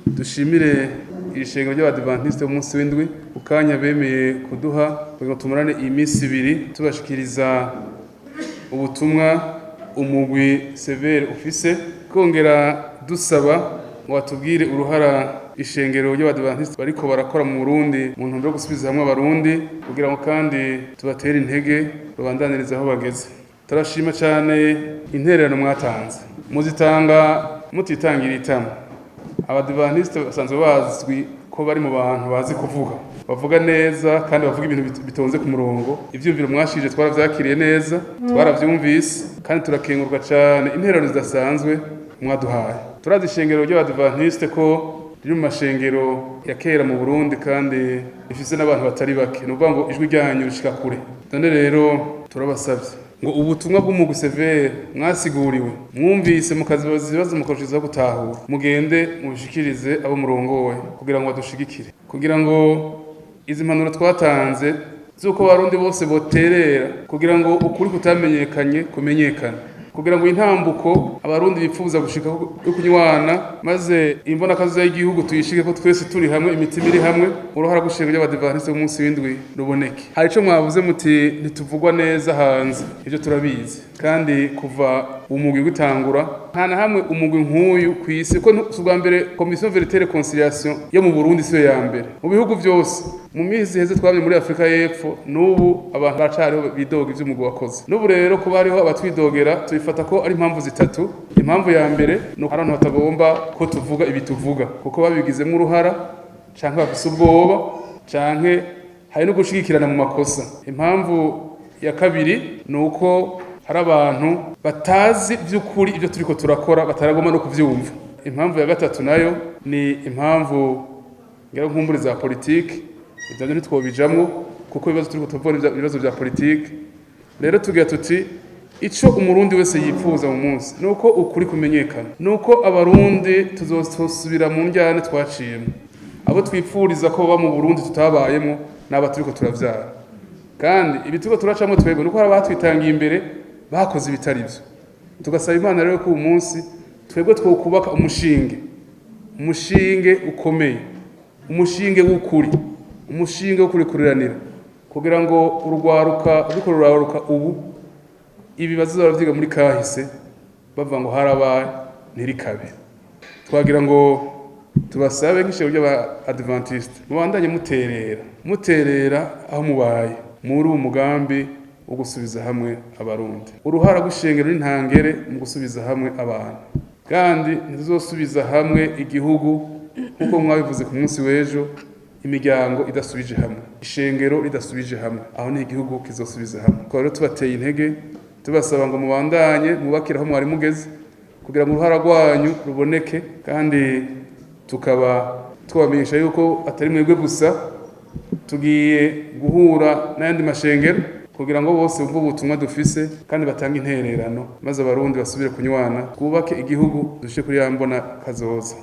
dushimire ishengero ry'Abadventiste umunsi w'indwi ukanya bemeye kuduha kugira ngo tumarane iminsi ibiri tubashikiriza ubutumwa umugwi severe ufise, kongera dusaba ngo batubwire uruhara ishengero ry'Abadventiste bariko barakora mu Burundi mu ntumbero yo gusubiza hamwe abarundi kugira ngo kandi tubatere intege babandaniriza aho bageze. Turashima cyane intererano mwatanze, muzitanga mutitangira itama. Abadventiste basanzwe bazwi ko bari mu bantu bazi kuvuga, bavuga neza kandi bavuga ibintu bitonze ku murongo. Ivyumviro mwashije twaravyakiriye neza, twaravyumvise kandi turakengurwa cyane intererano zidasanzwe mwaduhaye. Turazi ishengero ry'Abadventiste ko riri mu mashengero ya kera mu Burundi kandi rifise n'abantu batari bake, ni ukuvuga ngo ijwi ryanyu rishika kure. None rero turabasavye ngo ubutumwa bw'umugwi severe mwasiguriwe, mwumvise mukazibaza ibibazo mukashizaho gutahura, mugende mubishikirize abo murongowe kugira ngo badushigikire, kugira ngo izi mpanuro twatanze z'uko abarundi bose boterera kugira ngo ukuri kutamenyekanye kumenyekane, kugira ngo intambuko abarundi bipfuza gushika yo kunywana maze imbonakazi y'igihugu tuyishike ko twese turi hamwe, imitima iri hamwe, uruhara gushengera y'Abadventiste umunsi w'indwi ruboneke. Hari ico mwavuze muti ntituvugwa neza hanze, ivyo turabizi kandi kuva umugwi gutangura nta na hamwe umugwi nk'uyu kw'isi ko ubwa mbere Commission Vérité et Conciliation yo mu Burundi siyo ya mbere mu bihugu byose. Mu mizi heze twabye muri Afrika y'Epfo, n'ubu abantu bacariho bidoga ivy'umugwi wakoze. N'ubu rero ko bariho abatwidogera tubifata ko ari impamvu zitatu. Impamvu ya mbere no abantu batagomba ko tuvuga ibituvuga kuko babigizemo uruhara canke bafise ubwoba canke hari no gushigikirana mu makosa. Impamvu ya kabiri nuko hari abantu batazi by'ukuri ibyo turiko turakora, bataragoma no kuvyumva. Impamvu ya gatatu nayo ni impamvu ngira nkumbure za politiki, ivyo ntitwobijamwo kuko ibibazo turiko tuvura ibibazo vya politiki. Rero tugira tuti ico umurundi wese yifuza mu munsi nuko ukuri kumenyekana, nuko abarundi tuzosubira mu njyane twaciyemo. Abo twipfuriza ko baba mu Burundi tutabayemo n'aba turiko turavyara, kandi ibi turiko turacamwe twebwe nuko hari abatwitangiye imbere bakoze ibitari byo. Tugasaba Imana rero ko uyu munsi twebwe twokubaka umushinge ukomeye, umushinge w'ukuri, umushinge wo kurikuriranira kugira ngo urwaruka ruriko ruraruka ubu ibibazo baravyiga muri kahise bavuga ngo harabaye ntirikabe. Twagira ngo tubasabe nk'ishengero ry'Abadventiste mubandanye muterera aho mubaye muri uwo mugambi wo gusubiza hamwe abarundi. Uruhara rw'ishengero n'intangere mu gusubiza hamwe abantu, kandi ntizosubiza hamwe igihugu nk'uko mwabivuze ku munsi w'ejo. Imiryango idasubije hamwe, ishengero ridasubije hamwe, aho ni igihugu kizosubiza hamwe. Kwa rero tubateye intege, tubasaba ngo mubandanye mubakira aho mwari mugeze kugira ngo uruhara rwanyu ruboneke, kandi tukaba twabamenyesha yuko atari mwebwe gusa, tugiye guhura n'ayandi mashengero kugira ngo bose bumve ubutumwa dufise kandi batange intererano maze abarundi basubire kunywana, twubake igihugu dushike kuri ya mbona kazoza.